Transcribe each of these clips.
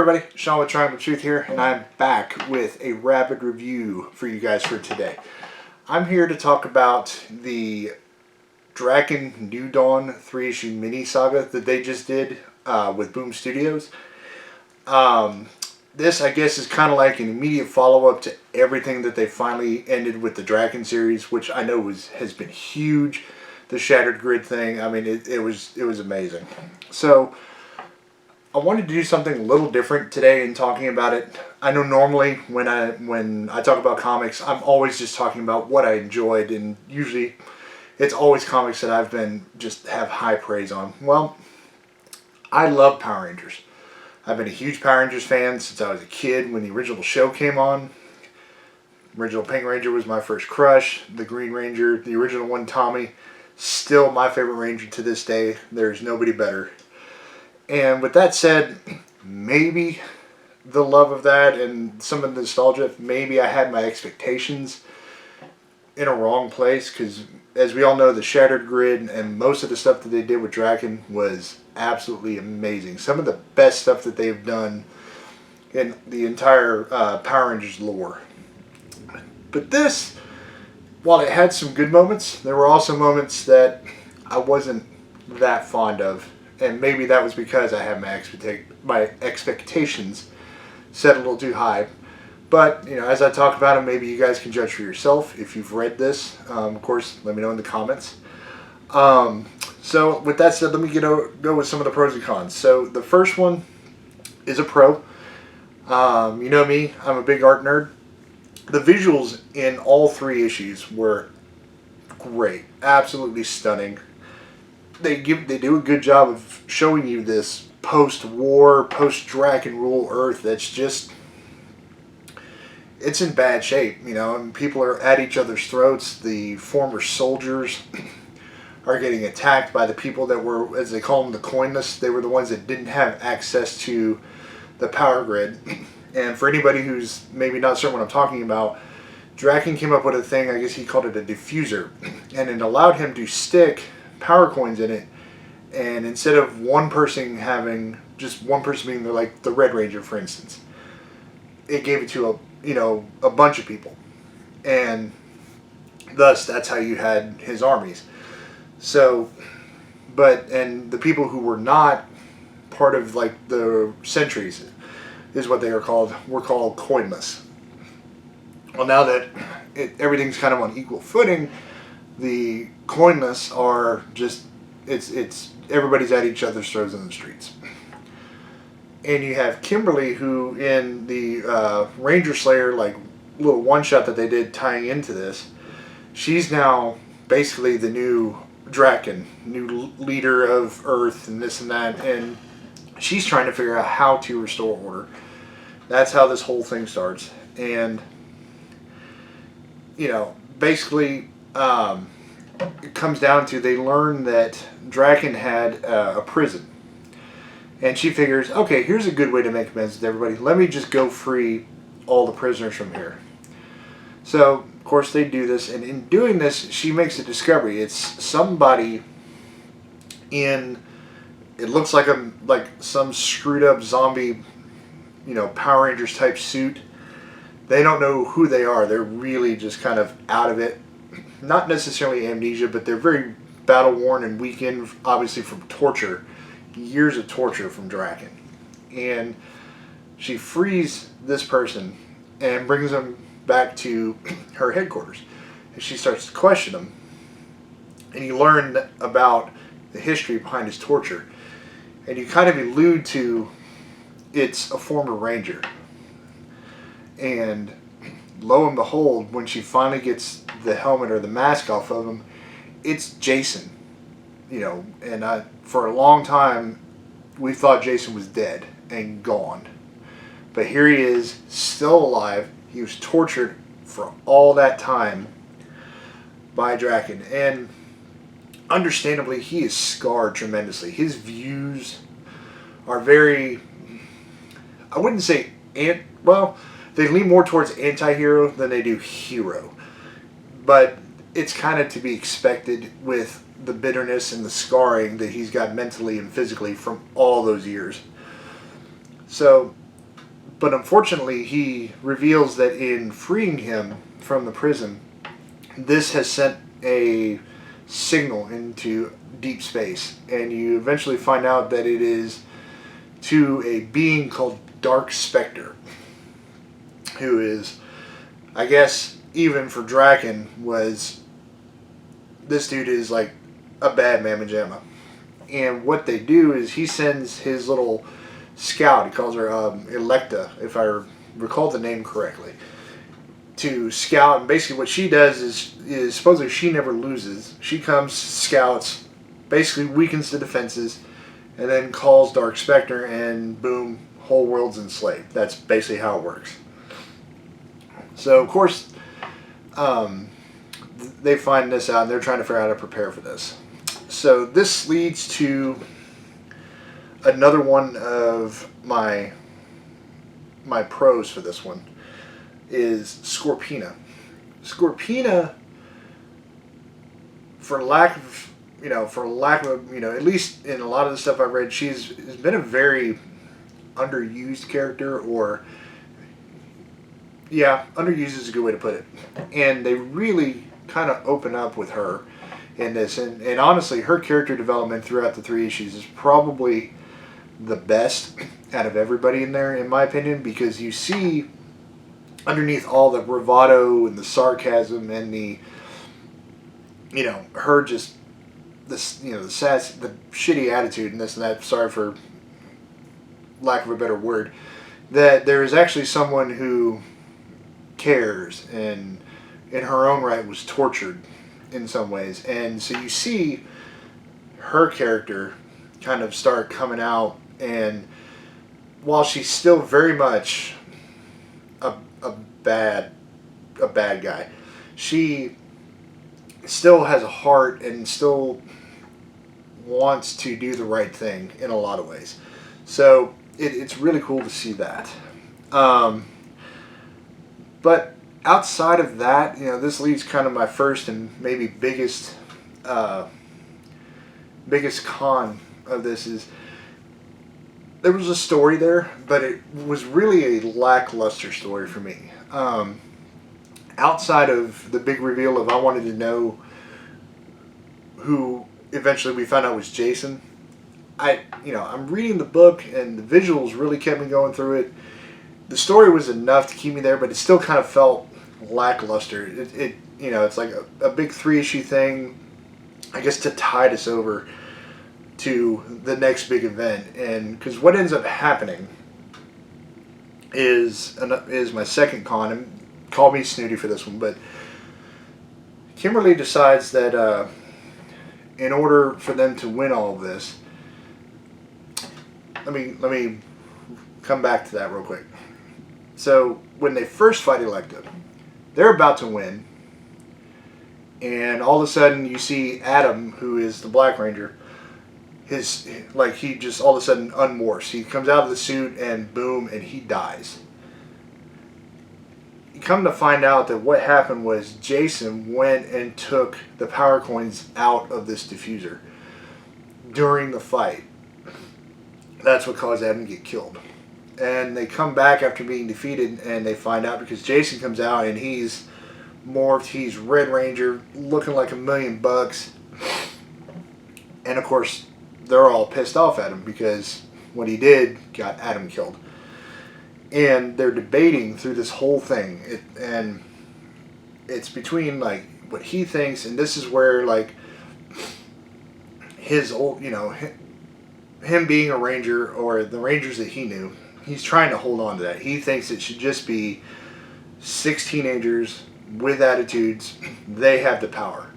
everybody, Sean with Triumph of Truth here, and I'm back with a rapid review for you guys for today. I'm here to talk about the Drakkon New Dawn 3-issue mini saga that they just did with Boom Studios. This, I guess, is kind of like an immediate follow-up to everything that they finally ended with the Drakkon series, which I know has been huge. The Shattered Grid thing, I mean, it was amazing. So I wanted to do something a little different today in talking about it. I know normally when I talk about comics, I'm always just talking about what I enjoyed, and usually it's always comics that I've been just have high praise on. Well, I love Power Rangers. I've been a huge Power Rangers fan since I was a kid when the original show came on. Original Pink Ranger was my first crush. The Green Ranger, the original one, Tommy, still my favorite Ranger to this day. There's nobody better. And with that said, maybe the love of that and some of the nostalgia, maybe I had my expectations in a wrong place, because as we all know, the Shattered Grid and most of the stuff that they did with Drakkon was absolutely amazing. Some of the best stuff that they've done in the entire Power Rangers lore. But this, while it had some good moments, there were also moments that I wasn't that fond of. And maybe that was because I had my expectations set a little too high. But, you know, as I talk about them, maybe you guys can judge for yourself if you've read this. Of course, let me know in the comments. So, with that said, let me go with some of the pros and cons. So, the first one is a pro. You know me, I'm a big art nerd. The visuals in all 3 issues were great. Absolutely stunning. They do a good job of showing you this post-war, post-Drakkon rule Earth that's just, it's in bad shape, you know, and people are at each other's throats. The former soldiers are getting attacked by the people that were, as they call them, the coinless. They were the ones that didn't have access to the power grid. And for anybody who's maybe not certain what I'm talking about, Drakkon came up with a thing, I guess he called it a diffuser, and it allowed him to stick power coins in it, and instead of one person having, just one person being like the Red Ranger, for instance, it gave it to a bunch of people, and thus that's how you had his armies. So, and the people who were not part of like the sentries is what they were called coinless. Well, now that everything's kind of on equal footing, the coinless are just, it's everybody's at each other's throats in the streets. And you have Kimberly, who in the Ranger Slayer like little one shot that they did tying into this, she's now basically the new Drakkon, new leader of Earth and this and that, and she's trying to figure out how to restore order. That's how this whole thing starts. And you know, basically it comes down to, they learn that Drakkon had a prison, and she figures, okay, here's a good way to make amends with everybody. Let me just go free all the prisoners from here. So of course they do this, and in doing this she makes a discovery. It's somebody in, it looks like some screwed up zombie, you know, Power Rangers type suit. They don't know who they are. They're really just kind of out of it. Not necessarily amnesia, but they're very battle worn and weakened, obviously from torture, years of torture from Drakkon. And she frees this person and brings them back to her headquarters. And she starts to question him. And you learn about the history behind his torture. And you kind of allude to, it's a former Ranger. And lo and behold, when she finally gets the helmet or the mask off of him, it's Jason. You know, and for a long time we thought Jason was dead and gone. But here he is, still alive. He was tortured for all that time by Drakkon. And understandably, he is scarred tremendously. His views are very, I wouldn't say, well, they lean more towards anti-hero than they do hero. But it's kind of to be expected with the bitterness and the scarring that he's got mentally and physically from all those years. So But unfortunately, he reveals that in freeing him from the prison, this has sent a signal into deep space. And you eventually find out that it is to a being called Dark Spectre, who is, I guess, even for Drakkon, this dude is like a bad mamma jamma. And what they do is he sends his little scout, he calls her Electa, if I recall the name correctly, to scout. And basically what she does is supposedly she never loses. She comes, scouts, basically weakens the defenses, and then calls Dark Spectre, and boom, whole world's enslaved. That's basically how it works. So, of course, they find this out, and they're trying to figure out how to prepare for this. So this leads to another one of my pros for this one is Scorpina. Scorpina, for lack of, at least in a lot of the stuff I've read, has been a very underused character, or underused is a good way to put it. And they really kind of open up with her in this, and honestly, her character development throughout the 3 issues is probably the best out of everybody in there, in my opinion, because you see underneath all the bravado and the sarcasm and the, her just this, the sass, the shitty attitude and this and that. Sorry for lack of a better word. That there is actually someone who cares and in her own right was tortured in some ways. And so you see her character kind of start coming out, and while she's still very much a bad guy, she still has a heart and still wants to do the right thing in a lot of ways. So it's really cool to see that. But outside of that, this leaves kind of my first and maybe biggest con of this is there was a story there, but it was really a lackluster story for me. Outside of the big reveal of I wanted to know who eventually we found out was Jason, I'm reading the book and the visuals really kept me going through it. The story was enough to keep me there, but it still kind of felt lackluster. It's like a big 3-issue thing, I guess, to tide us over to the next big event. And because what ends up happening is my second con, and call me snooty for this one, but Kimberly decides that in order for them to win all of this, let me come back to that real quick. So when they first fight Electa, they're about to win, and all of a sudden you see Adam, who is the Black Ranger, he just all of a sudden unmorphs. He comes out of the suit and boom, and he dies. You come to find out that what happened was Jason went and took the power coins out of this diffuser during the fight. That's what caused Adam to get killed. And they come back after being defeated, and they find out because Jason comes out and he's morphed. He's Red Ranger, looking like $1,000,000. And of course, they're all pissed off at him because what he did got Adam killed. And they're debating through this whole thing. And it's between like what he thinks, and this is where like his old, him being a ranger, or the rangers that he knew, he's trying to hold on to that. He thinks it should just be 6 teenagers with attitudes. They have the power.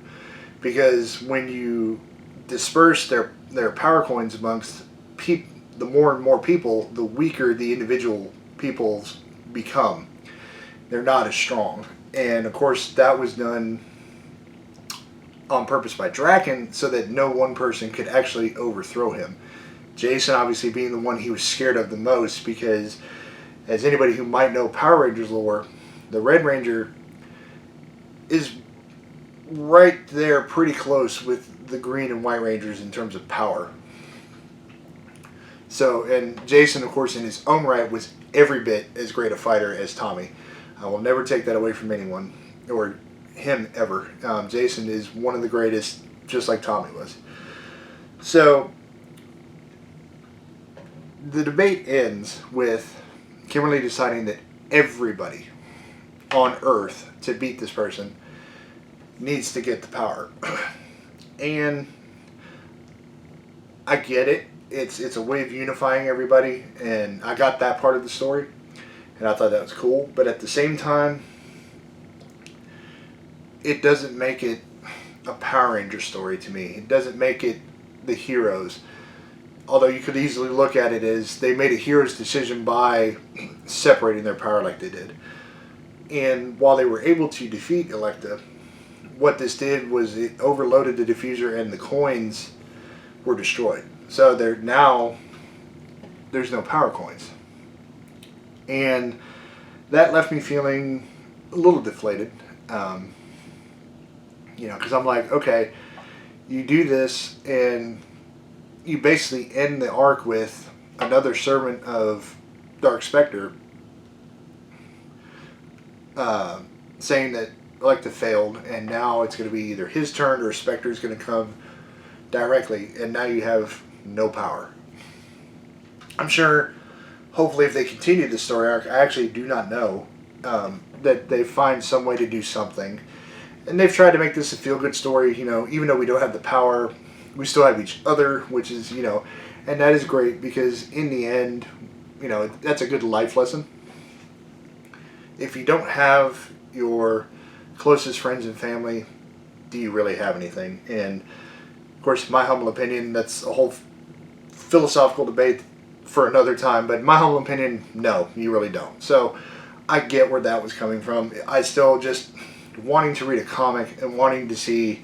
Because when you disperse their power coins amongst the more and more people, the weaker the individual peoples become. They're not as strong. And of course that was done on purpose by Drakkon so that no one person could actually overthrow him. Jason obviously being the one he was scared of the most, because as anybody who might know Power Rangers lore, the Red Ranger is right there pretty close with the Green and White Rangers in terms of power. So, and Jason, of course, in his own right was every bit as great a fighter as Tommy. I will never take that away from anyone, or him ever. Jason is one of the greatest, just like Tommy was. So, the debate ends with Kimberly deciding that everybody on Earth to beat this person needs to get the power. And I get it. It's a way of unifying everybody, and I got that part of the story, and I thought that was cool. But at the same time, it doesn't make it a Power Ranger story to me. It doesn't make it the heroes. Although you could easily look at it as they made a hero's decision by separating their power like they did. And while they were able to defeat Elektra, what this did was it overloaded the diffuser and the coins were destroyed. So there's no power coins. And that left me feeling a little deflated. Because I'm like, okay, you do this and you basically end the arc with another servant of Dark Spectre saying that Elektra failed, and now it's going to be either his turn or Spectre's going to come directly, and now you have no power. I'm sure, hopefully, if they continue the story arc, I actually do not know, that they find some way to do something. And they've tried to make this a feel-good story, even though we don't have the power, we still have each other, which is, and that is great because in the end, that's a good life lesson. If you don't have your closest friends and family, do you really have anything? And of course, my humble opinion, that's a whole philosophical debate for another time, but my humble opinion, no, you really don't. So I get where that was coming from. I still just wanting to read a comic and wanting to see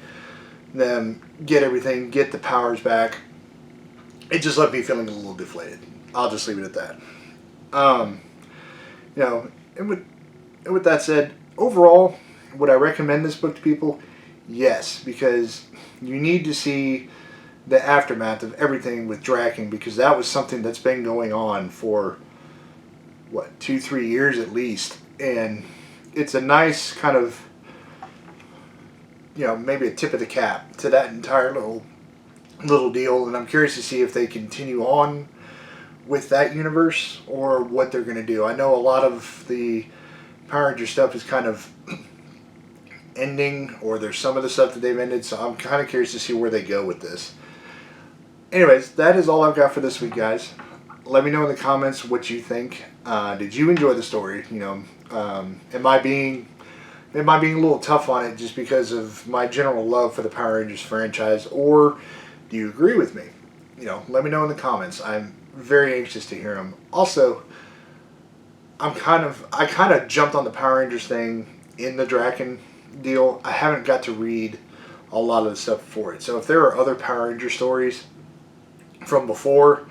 them get everything, get the powers back, it just left me feeling a little deflated. I'll just leave it at that. And with that said, overall, would I recommend this book to people? Yes, because you need to see the aftermath of everything with Drakkon, because that was something that's been going on for, 2-3 years at least. And it's a nice kind of, maybe a tip of the cap to that entire little deal. And I'm curious to see if they continue on with that universe or what they're going to do. I know a lot of the Power Ranger stuff is kind of ending, or there's some of the stuff that they've ended, so I'm kind of curious to see where they go with this. Anyways, that is all I've got for this week, guys. Let me know in the comments what you think. Did you enjoy the story? Am I being a little tough on it just because of my general love for the Power Rangers franchise, or do you agree with me? Let me know in the comments. I'm very anxious to hear them. Also, I kind of jumped on the Power Rangers thing in the Drakkon deal. I haven't got to read a lot of the stuff for it. So if there are other Power Ranger stories from before,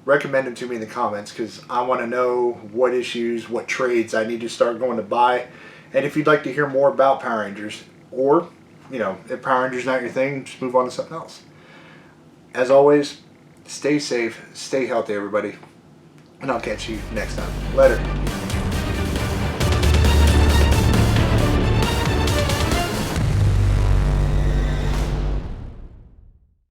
recommend them to me in the comments, because I want to know what issues, what trades I need to start going to buy. And if you'd like to hear more about Power Rangers, or, if Power Rangers not your thing, just move on to something else. As always, stay safe, stay healthy, everybody. And I'll catch you next time. Later.